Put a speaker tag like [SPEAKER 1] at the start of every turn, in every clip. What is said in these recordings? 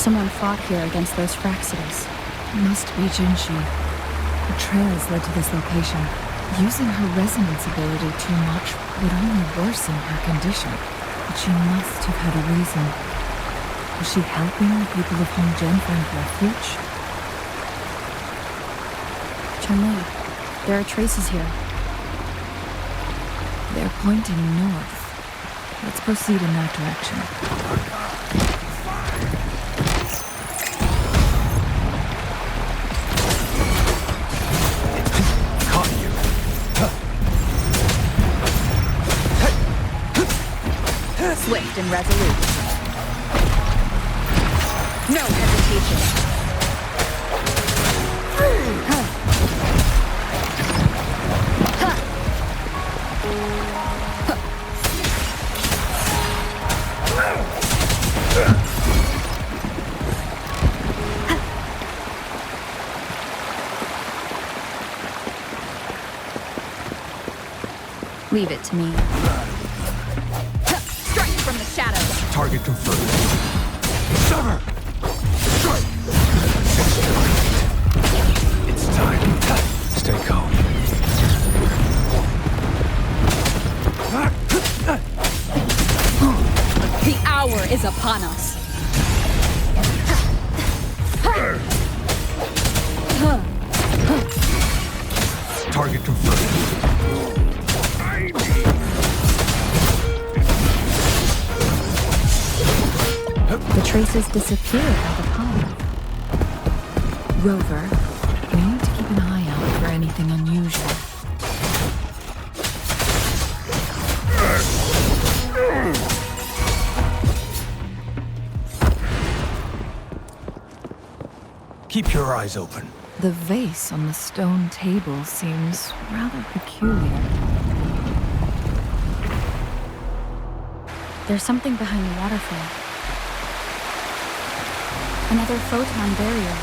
[SPEAKER 1] Someone fought here against those Fraxidas.
[SPEAKER 2] Must be Jinhsi. Her trails led to this location. Using her resonance ability too much would only worsen her condition. But she must have had a reason. Was she helping the people of Hongzhen find refuge?
[SPEAKER 1] Chun-Li, there are traces here.
[SPEAKER 2] They're pointing north. Let's proceed in that direction.
[SPEAKER 3] Caught you.
[SPEAKER 1] Swift and resolute. No hesitation. Leave it to me. Strike from the shadows.
[SPEAKER 3] Target confirmed. Sever! Strike! It's time. Stay calm.
[SPEAKER 1] The hour is upon us.
[SPEAKER 3] Target confirmed.
[SPEAKER 2] The traces disappeared by the pond. Rover, we need to keep an eye out for anything unusual.
[SPEAKER 3] Keep your eyes open.
[SPEAKER 2] The vase on the stone table seems rather peculiar.
[SPEAKER 1] There's something behind the waterfall. Another photon barrier.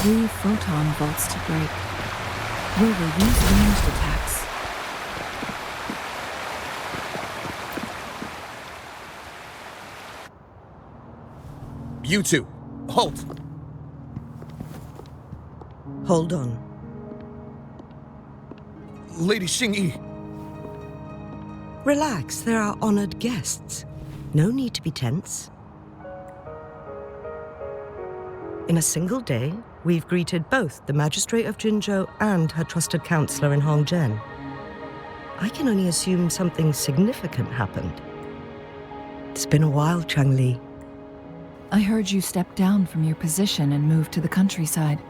[SPEAKER 2] 3 photon vaults to break. Rover, use ranged attacks.
[SPEAKER 4] You two, halt!
[SPEAKER 5] Hold on.
[SPEAKER 4] Lady Xingyi.
[SPEAKER 5] Relax, they're our honored guests. No need to be tense. In a single day, we've greeted both the Magistrate of Jinzhou and her trusted counselor in Hongzhen. I can only assume something significant happened. It's been a while, Chun-Li.
[SPEAKER 2] I heard you step down from your position and move to the countryside.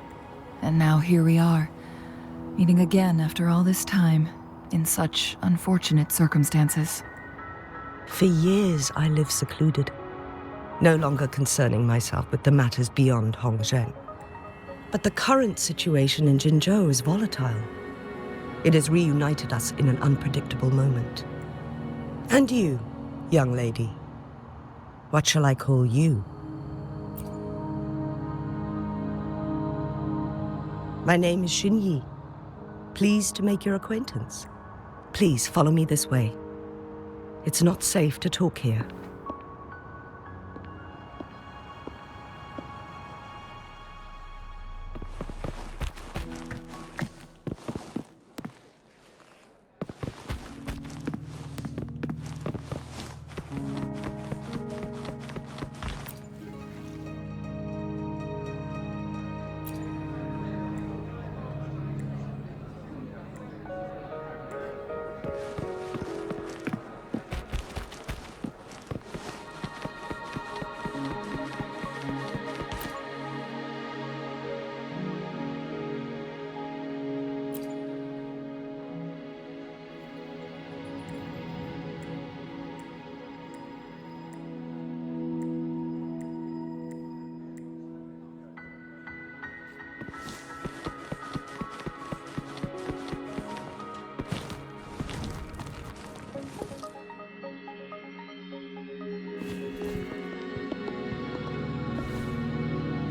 [SPEAKER 2] And now here we are, meeting again after all this time, in such unfortunate circumstances.
[SPEAKER 5] For years, I lived secluded, no longer concerning myself with the matters beyond Hongzhen. But the current situation in Jinzhou is volatile. It has reunited us in an unpredictable moment. And you, young lady, what shall I call you? My name is Xinyi. Pleased to make your acquaintance. Please follow me this way. It's not safe to talk here.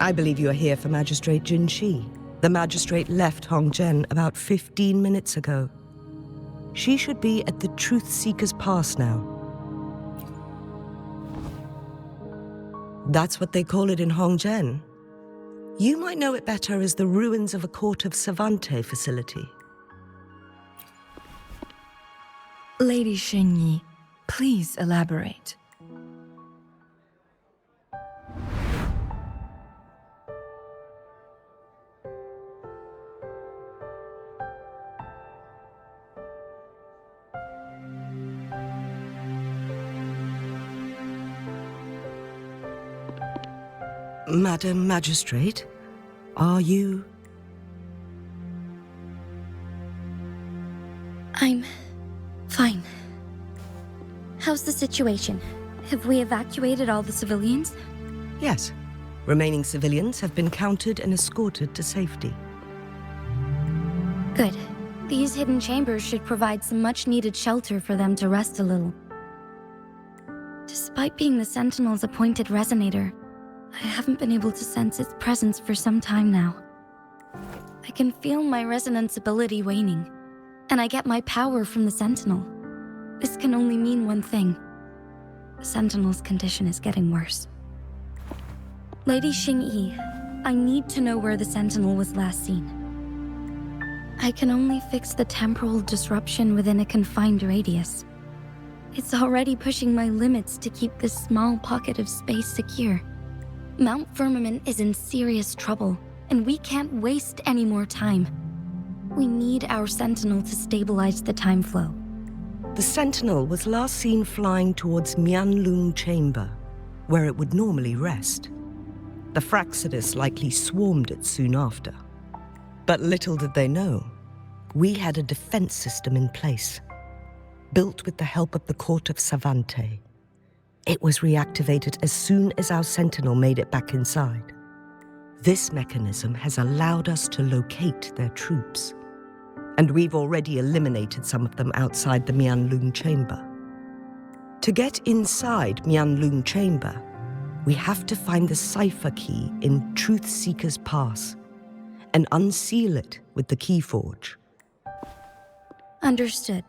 [SPEAKER 5] I believe you are here for Magistrate Jinhsi. The magistrate left Hongzhen about 15 minutes ago. She should be at the Truthseeker's Pass now. That's what they call it in Hongzhen. You might know it better as the ruins of a court of Savante facility.
[SPEAKER 2] Lady Xingyi, please elaborate.
[SPEAKER 5] Madam Magistrate, are you...
[SPEAKER 6] I'm fine. How's the situation? Have we evacuated all the civilians?
[SPEAKER 5] Yes. Remaining civilians have been counted and escorted to safety.
[SPEAKER 6] Good. These hidden chambers should provide some much-needed shelter for them to rest a little. Despite being the Sentinel's appointed resonator, I haven't been able to sense its presence for some time now. I can feel my resonance ability waning, and I get my power from the Sentinel. This can only mean one thing. The Sentinel's condition is getting worse. Lady Xingyi, I need to know where the Sentinel was last seen. I can only fix the temporal disruption within a confined radius. It's already pushing my limits to keep this small pocket of space secure. Mount Firmament is in serious trouble, and we can't waste any more time. We need our Sentinel to stabilize the time flow.
[SPEAKER 5] The Sentinel was last seen flying towards Huanglong chamber, where it would normally rest. The Fraxidus likely swarmed it soon after. But little did they know, we had a defense system in place, built with the help of the court of Savante. It was reactivated as soon as our Sentinel made it back inside. This mechanism has allowed us to locate their troops, and we've already eliminated some of them outside the Huanglong chamber. To get inside Huanglong chamber, we have to find the cipher key in Truthseeker's Pass and unseal it with the Keyforge.
[SPEAKER 6] Understood.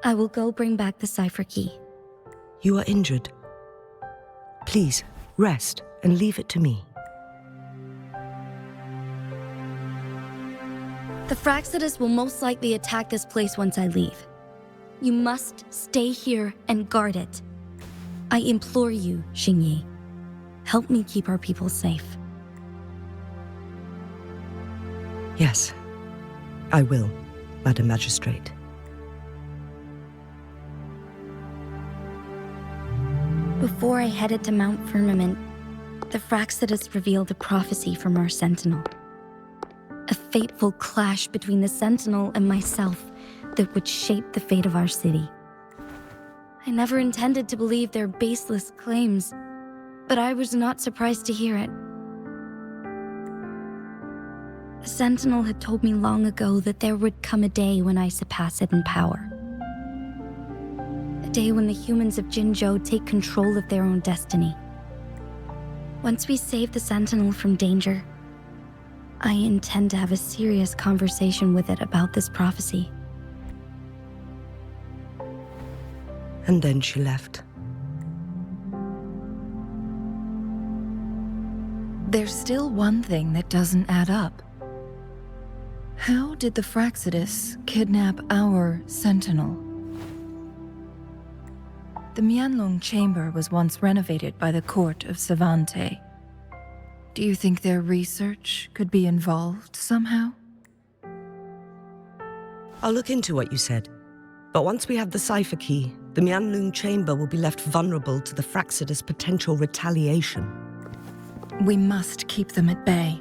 [SPEAKER 6] I will go bring back the cipher key.
[SPEAKER 5] You are injured. Please, rest and leave it to me.
[SPEAKER 6] The Fraxidus will most likely attack this place once I leave. You must stay here and guard it. I implore you, Xingyi. Help me keep our people safe.
[SPEAKER 5] Yes, I will, Madam Magistrate.
[SPEAKER 6] Before I headed to Mount Firmament, the Fraxidus revealed a prophecy from our Sentinel. A fateful clash between the Sentinel and myself that would shape the fate of our city. I never intended to believe their baseless claims, but I was not surprised to hear it. The Sentinel had told me long ago that there would come a day when I surpass it in power. A day when the humans of Jinzhou take control of their own destiny. Once we save the Sentinel from danger, I intend to have a serious conversation with it about this prophecy.
[SPEAKER 5] And then she left.
[SPEAKER 2] There's still one thing that doesn't add up. How did the Fraxidus kidnap our Sentinel? The Huanglong chamber was once renovated by the court of Savante. Do you think their research could be involved somehow?
[SPEAKER 5] I'll look into what you said. But once we have the cipher key, the Huanglong chamber will be left vulnerable to the Fraxidus' potential retaliation.
[SPEAKER 2] We must keep them at bay.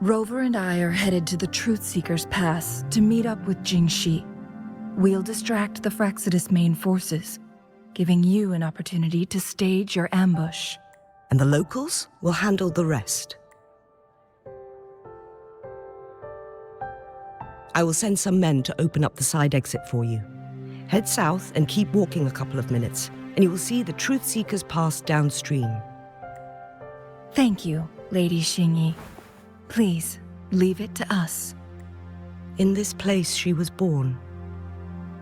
[SPEAKER 2] Rover and I are headed to the Truthseeker's Pass to meet up with Jinhsi. We'll distract the Fraxidus' main forces, giving you an opportunity to stage your ambush.
[SPEAKER 5] And the locals will handle the rest. I will send some men to open up the side exit for you. Head south and keep walking a couple of minutes, and you will see the Truthseeker's Pass downstream.
[SPEAKER 2] Thank you, Lady Xingyi. Please, leave it to us.
[SPEAKER 5] In this place she was born,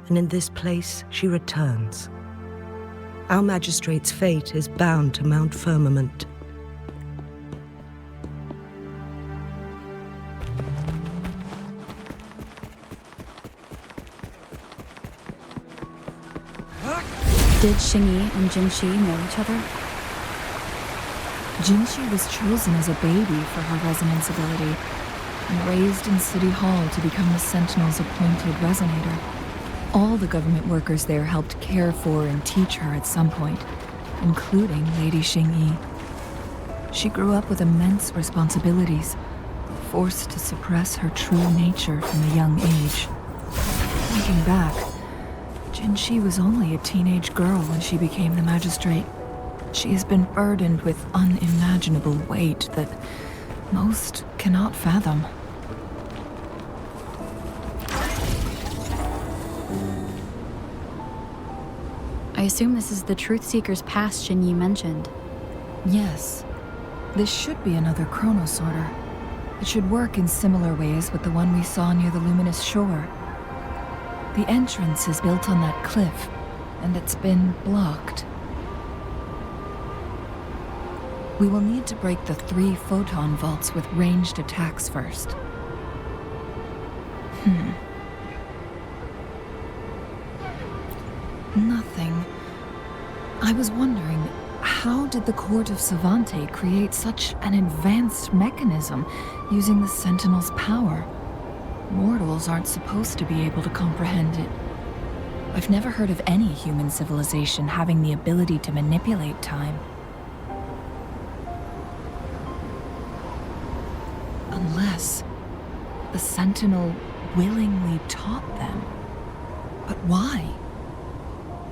[SPEAKER 5] and in this place she returns. Our magistrate's fate is bound to Mount Firmament.
[SPEAKER 1] Did Xingyi and Jinhsi know each other?
[SPEAKER 2] Jinhsi was chosen as a baby for her resonance ability and raised in City Hall to become the Sentinel's appointed resonator. All the government workers there helped care for and teach her at some point, including Lady Xingyi. She grew up with immense responsibilities, forced to suppress her true nature from a young age. Thinking back, Jinhsi was only a teenage girl when she became the magistrate. She has been burdened with unimaginable weight that most cannot fathom.
[SPEAKER 1] I assume this is the Truthseeker's pass Xingyi mentioned.
[SPEAKER 2] Yes. This should be another chronosorter. It should work in similar ways with the one we saw near the luminous shore. The entrance is built on that cliff, and it's been blocked. We will need to break the 3 photon vaults with ranged attacks first. Nothing. I was wondering, how did the Court of Savante create such an advanced mechanism using the Sentinel's power? Mortals aren't supposed to be able to comprehend it. I've never heard of any human civilization having the ability to manipulate time. Unless the Sentinel willingly taught them. But why?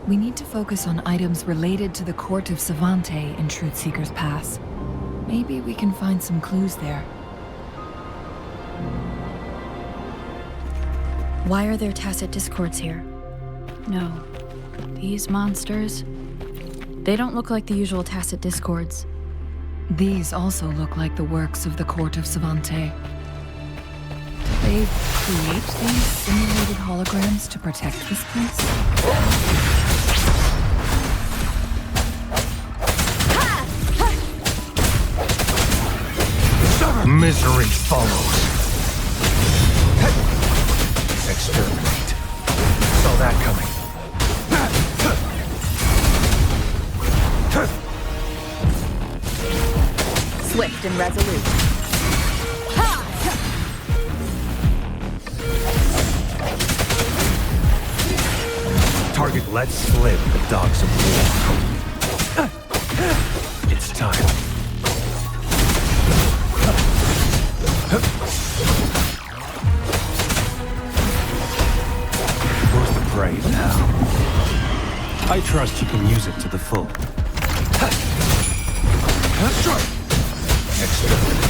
[SPEAKER 2] We need to focus on items related to the Court of Savante in Truthseeker's Pass. Maybe we can find some clues there.
[SPEAKER 1] Why are there tacit discords here? No. These monsters... They don't look like the usual tacit discords.
[SPEAKER 2] These also look like the works of the Court of Savante. Did they create these simulated holograms to protect this place?
[SPEAKER 3] Misery follows. Exterminate. Saw that coming.
[SPEAKER 1] Swift and resolute.
[SPEAKER 3] Target lets slip the dogs of war. It's time. Where's the prey now? I trust you can use it to the full. Strike! Exterminate.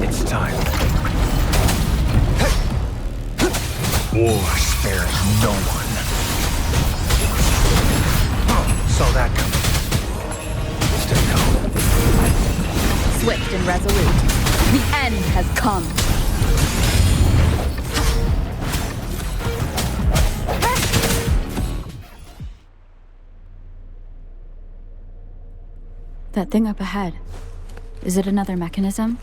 [SPEAKER 3] It's time. War spares no one. Saw that coming. Stay calm.
[SPEAKER 1] Swift and resolute. The end has come. That thing up ahead. Is it another mechanism?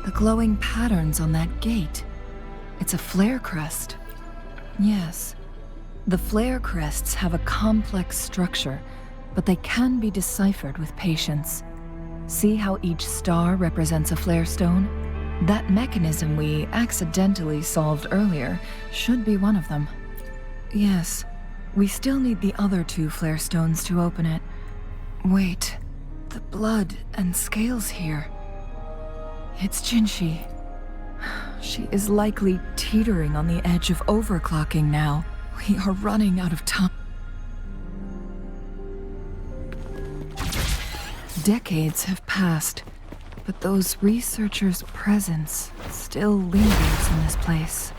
[SPEAKER 2] The glowing patterns on that gate. It's a flare crest. Yes. The flare crests have a complex structure, but they can be deciphered with patience. See how each star represents a flare stone? That mechanism we accidentally solved earlier should be one of them. Yes. We still need the other 2 flare stones to open it. Wait. The blood and scales here. It's Jinhsi. She is likely teetering on the edge of overclocking now. We are running out of time. Decades have passed, but those researchers' presence still lingers in this place.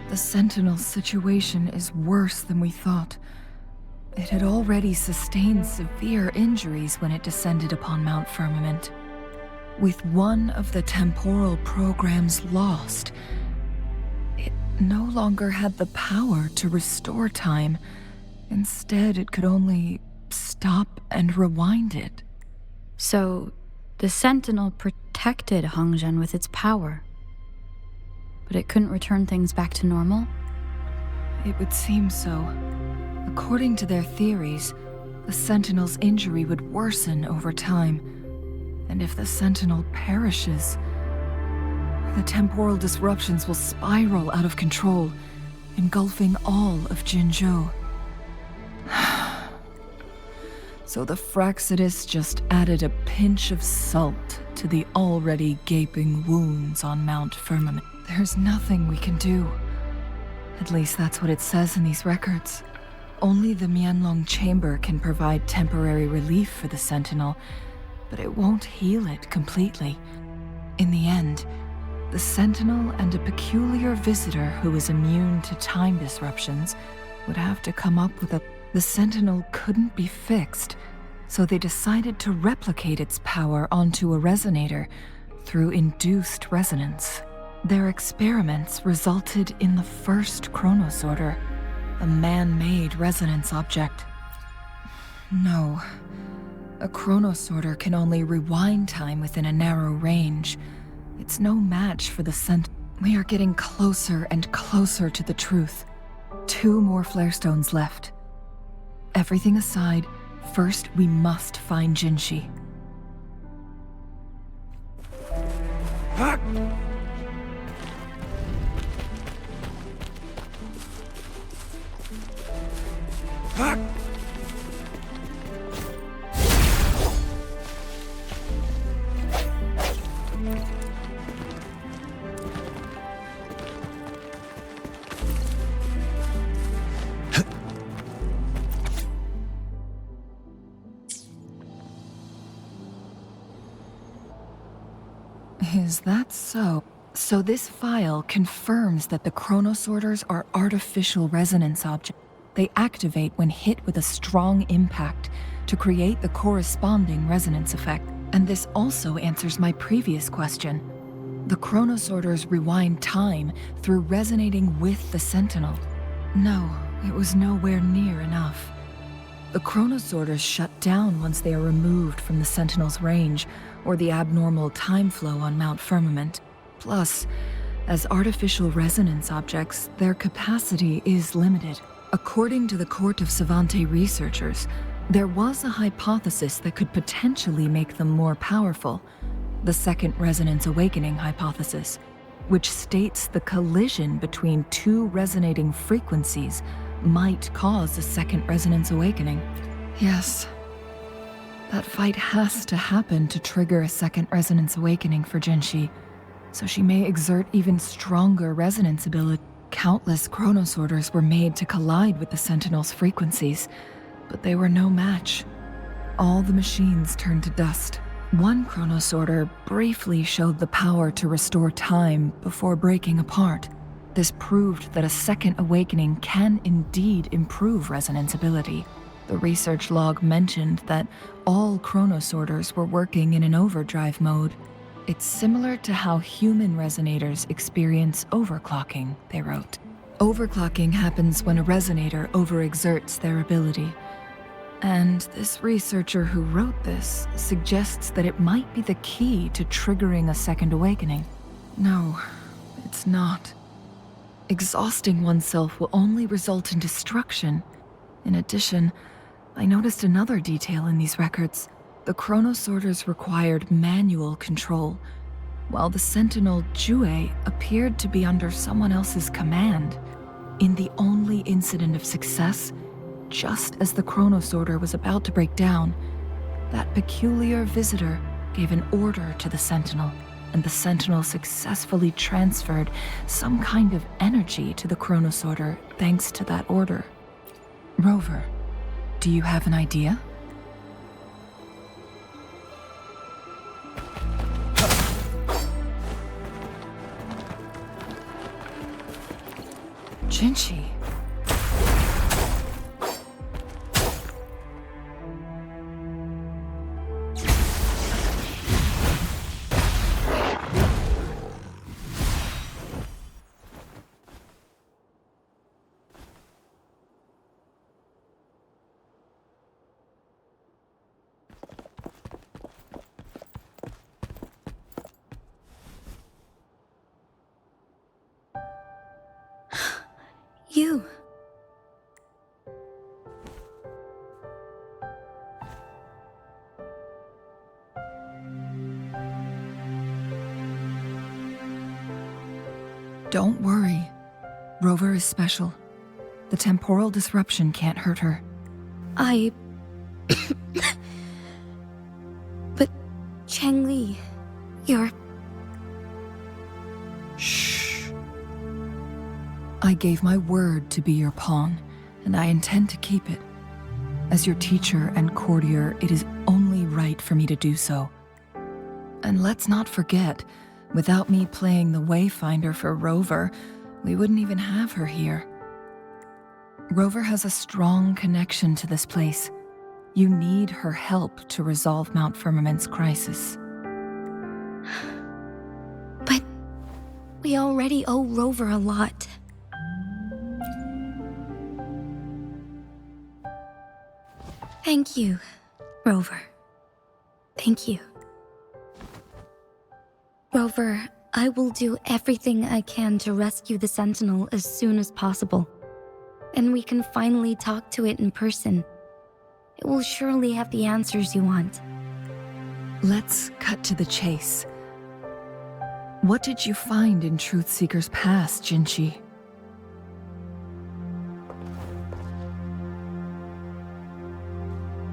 [SPEAKER 2] The Sentinel's situation is worse than we thought. It had already sustained severe injuries when it descended upon Mount Firmament. With one of the temporal programs lost, it no longer had the power to restore time. Instead, it could only stop and rewind it.
[SPEAKER 1] So, the Sentinel protected Huanglong with its power. But it couldn't return things back to normal?
[SPEAKER 2] It would seem so. According to their theories, the Sentinel's injury would worsen over time. And if the Sentinel perishes, the temporal disruptions will spiral out of control, engulfing all of Jinzhou. So the Fraxidus just added a pinch of salt to the already gaping wounds on Mount Firmament. There's nothing we can do. At least that's what it says in these records. Only the Huanglong chamber can provide temporary relief for the Sentinel, but it won't heal it completely. In the end, the Sentinel and a peculiar visitor who is immune to time disruptions would have to come up with a... The Sentinel couldn't be fixed, so they decided to replicate its power onto a resonator through induced resonance. Their experiments resulted in the first chronosorter, a man-made resonance object. No, a chronosorter can only rewind time within a narrow range. It's no match for the We are getting closer and closer to the truth. 2 more flare stones left. Everything aside, first we must find Jinhsi. Is that so? So this file confirms that the chronosorters are artificial resonance objects. They activate when hit with a strong impact to create the corresponding resonance effect. And this also answers my previous question. The chronosorters rewind time through resonating with the Sentinel. No, it was nowhere near enough. The chronosorters shut down once they are removed from the Sentinel's range, or the abnormal time flow on Mount Firmament. Plus, as artificial resonance objects, their capacity is limited. According to the Court of Savante researchers, there was a hypothesis that could potentially make them more powerful, the Second Resonance Awakening hypothesis, which states the collision between 2 resonating frequencies might cause a Second Resonance Awakening. Yes. That fight has to happen to trigger a Second Resonance Awakening for Jinhsi, so she may exert even stronger resonance ability. Countless chronosorters were made to collide with the Sentinel's frequencies, but they were no match. All the machines turned to dust. One chronosorter briefly showed the power to restore time before breaking apart. This proved that a second awakening can indeed improve resonance ability. The research log mentioned that all chronosorters were working in an overdrive mode. It's similar to how human resonators experience overclocking, they wrote. Overclocking happens when a resonator overexerts their ability. And this researcher who wrote this suggests that it might be the key to triggering a second awakening. No, it's not. Exhausting oneself will only result in destruction. In addition, I noticed another detail in these records. The chronosorters required manual control, while the Sentinel Jue appeared to be under someone else's command. In the only incident of success, just as the chronosorter was about to break down, that peculiar visitor gave an order to the Sentinel, and the Sentinel successfully transferred some kind of energy to the chronosorter thanks to that order. Rover, do you have an idea? Jinhsi.
[SPEAKER 6] You.
[SPEAKER 2] Don't worry. Rover is special. The temporal disruption can't hurt her.
[SPEAKER 6] But Changli, you're...
[SPEAKER 2] Shh. I gave my word to be your pawn, and I intend to keep it. As your teacher and courtier, it is only right for me to do so. And let's not forget, without me playing the Wayfinder for Rover, we wouldn't even have her here. Rover has a strong connection to this place. You need her help to resolve Mount Firmament's crisis.
[SPEAKER 6] But we already owe Rover a lot. Thank you, Rover. Thank you. Rover, I will do everything I can to rescue the Sentinel as soon as possible. And we can finally talk to it in person. It will surely have the answers you want.
[SPEAKER 2] Let's cut to the chase. What did you find in Truthseeker's past, Jinhsi?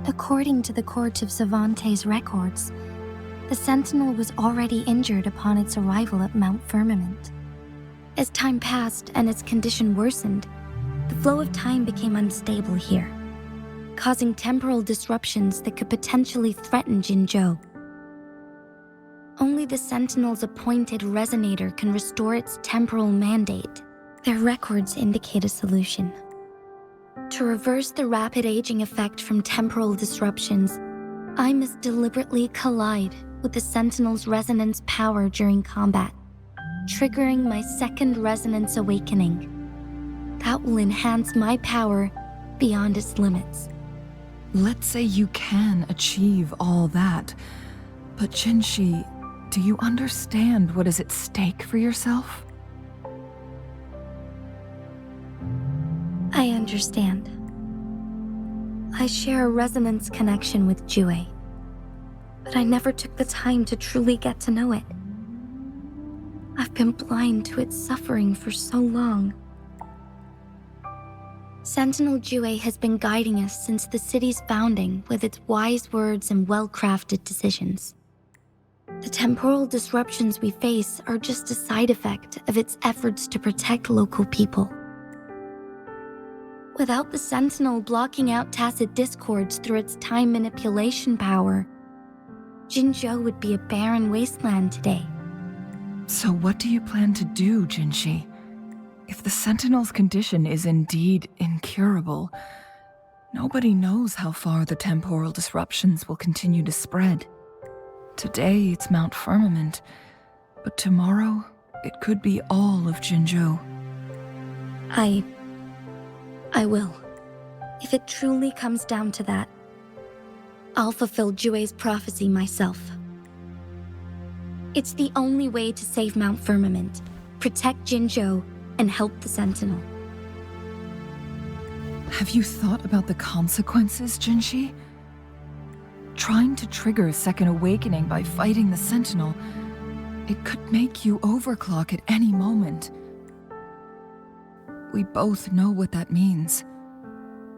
[SPEAKER 6] According to the Court of Savante's records, the Sentinel was already injured upon its arrival at Mount Firmament. As time passed and its condition worsened, the flow of time became unstable here, causing temporal disruptions that could potentially threaten Jinzhou. Only the Sentinel's appointed resonator can restore its temporal mandate. Their records indicate a solution. To reverse the rapid aging effect from temporal disruptions, I must deliberately collide with the Sentinel's resonance power during combat, triggering my second resonance awakening. That will enhance my power beyond its limits.
[SPEAKER 2] Let's say you can achieve all that, but Jinhsi, do you understand what is at stake for yourself?
[SPEAKER 6] I understand. I share a resonance connection with Jue, but I never took the time to truly get to know it. I've been blind to its suffering for so long. Sentinel Jue has been guiding us since the city's founding with its wise words and well-crafted decisions. The temporal disruptions we face are just a side effect of its efforts to protect local people. Without the Sentinel blocking out tacit discords through its time manipulation power, Jinzhou would be a barren wasteland today.
[SPEAKER 2] So what do you plan to do, Jinhsi? If the Sentinel's condition is indeed incurable, nobody knows how far the temporal disruptions will continue to spread. Today it's Mount Firmament, but tomorrow it could be all of Jinzhou.
[SPEAKER 6] I will. If it truly comes down to that, I'll fulfill Jue's prophecy myself. It's the only way to save Mount Firmament, protect Jinzhou, and help the Sentinel.
[SPEAKER 2] Have you thought about the consequences, Jinhsi? Trying to trigger a second awakening by fighting the Sentinel, it could make you overclock at any moment. We both know what that means.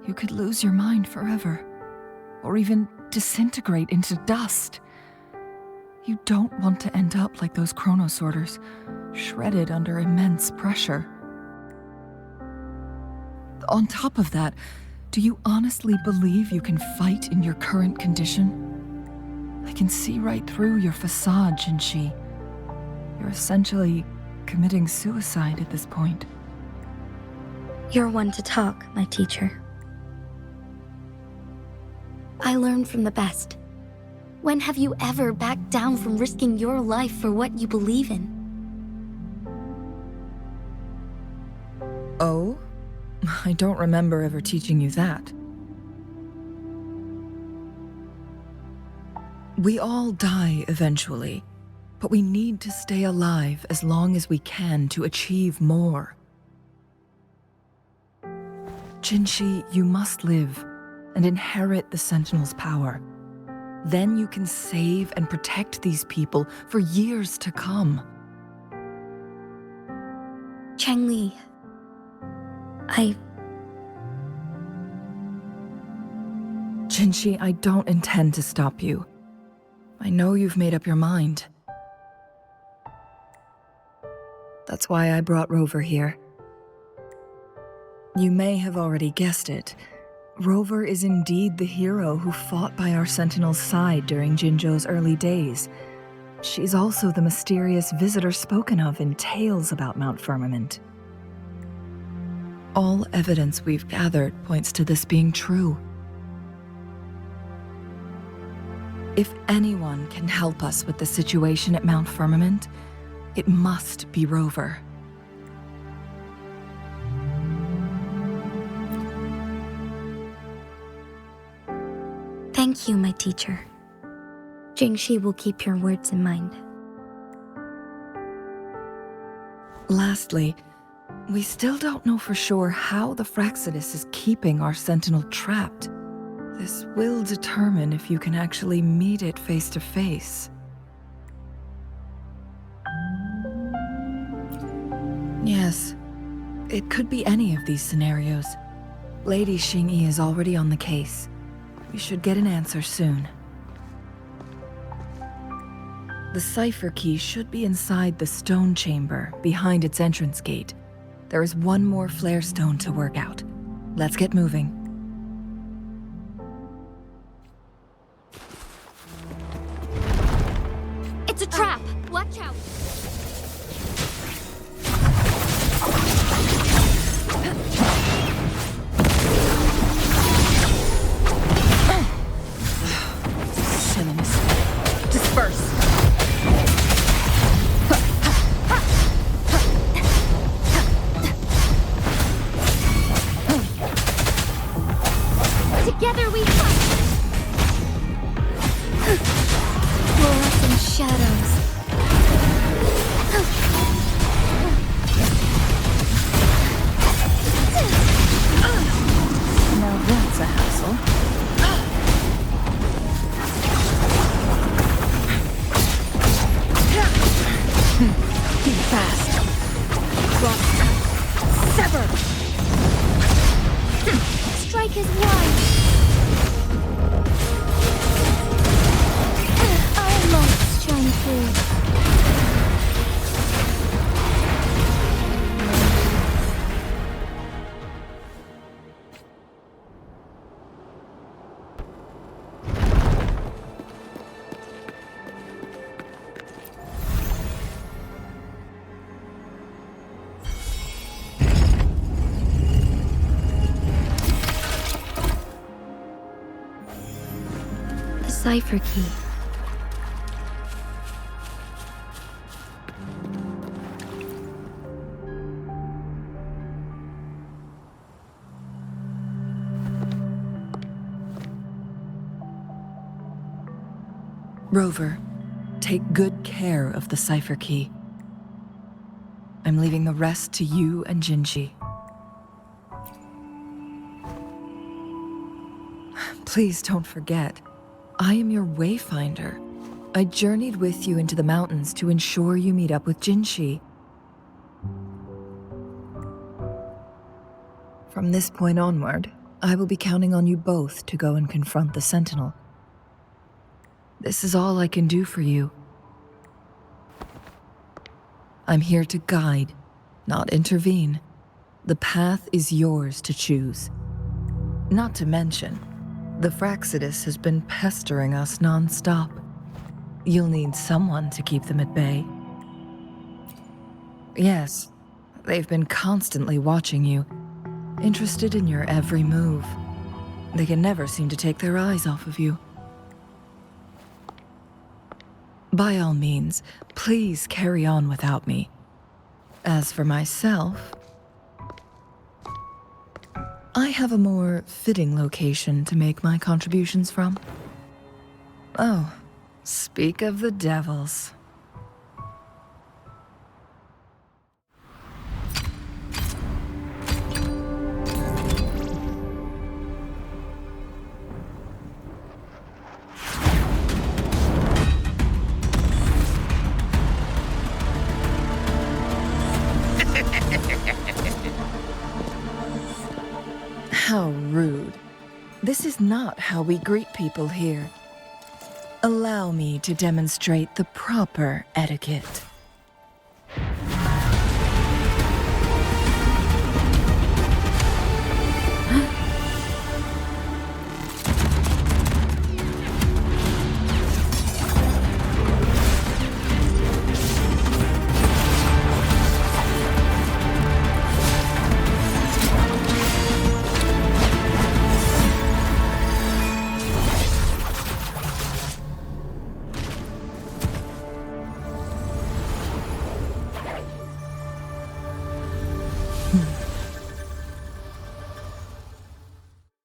[SPEAKER 2] You could lose your mind forever, or even disintegrate into dust. You don't want to end up like those chronosorters, shredded under immense pressure. On top of that, do you honestly believe you can fight in your current condition? I can see right through your facade, Jinhsi. You're essentially committing suicide at this point.
[SPEAKER 6] You're one to talk, my teacher. I learned from the best. When have you ever backed down from risking your life for what you believe in?
[SPEAKER 2] Oh? I don't remember ever teaching you that. We all die eventually, but we need to stay alive as long as we can to achieve more. Jinhsi, you must live and inherit the Sentinel's power. Then you can save and protect these people for years to come.
[SPEAKER 6] Changli,
[SPEAKER 2] Jinhsi, I don't intend to stop you. I know you've made up your mind. That's why I brought Rover here. You may have already guessed it. Rover is indeed the hero who fought by our Sentinel's side during Jinzhou's early days. She's also the mysterious visitor spoken of in tales about Mount Firmament. All evidence we've gathered points to this being true. If anyone can help us with the situation at Mount Firmament, it must be Rover.
[SPEAKER 6] thank you, my teacher. Jinhsi will keep your words in mind.
[SPEAKER 2] Lastly, we still don't know for sure how the Fraxidus is keeping our Sentinel trapped. This will determine if you can actually meet it face to face. Yes, it could be any of these scenarios. Lady Xingyi is already on the case. We should get an answer soon. The cipher key should be inside the stone chamber, behind its entrance gate. There is one more flare stone to work out. Let's get moving.
[SPEAKER 6] It's a trap! Watch out!
[SPEAKER 2] Silly mistake. Disperse!
[SPEAKER 6] Together we fight! Fluorescent shadows.
[SPEAKER 2] Now that's a hassle. Be fast. Sever!
[SPEAKER 6] Strike is wide. Almost shine through. The cipher key.
[SPEAKER 2] Rover, take good care of the cipher key. I'm leaving the rest to you and Jinhsi. Please don't forget, I am your wayfinder. I journeyed with you into the mountains to ensure you meet up with Jinhsi. From this point onward, I will be counting on you both to go and confront the Sentinel. This is all I can do for you. I'm here to guide, not intervene. The path is yours to choose. Not to mention, the Fraxidus has been pestering us non-stop. You'll need someone to keep them at bay. Yes, they've been constantly watching you. interested in your every move. They can never seem to take their eyes off of you. By all means, please carry on without me. As for myself, I have a more fitting location to make my contributions from. Oh, speak of the devils. How rude. This is not how we greet people here. Allow me to demonstrate the proper etiquette.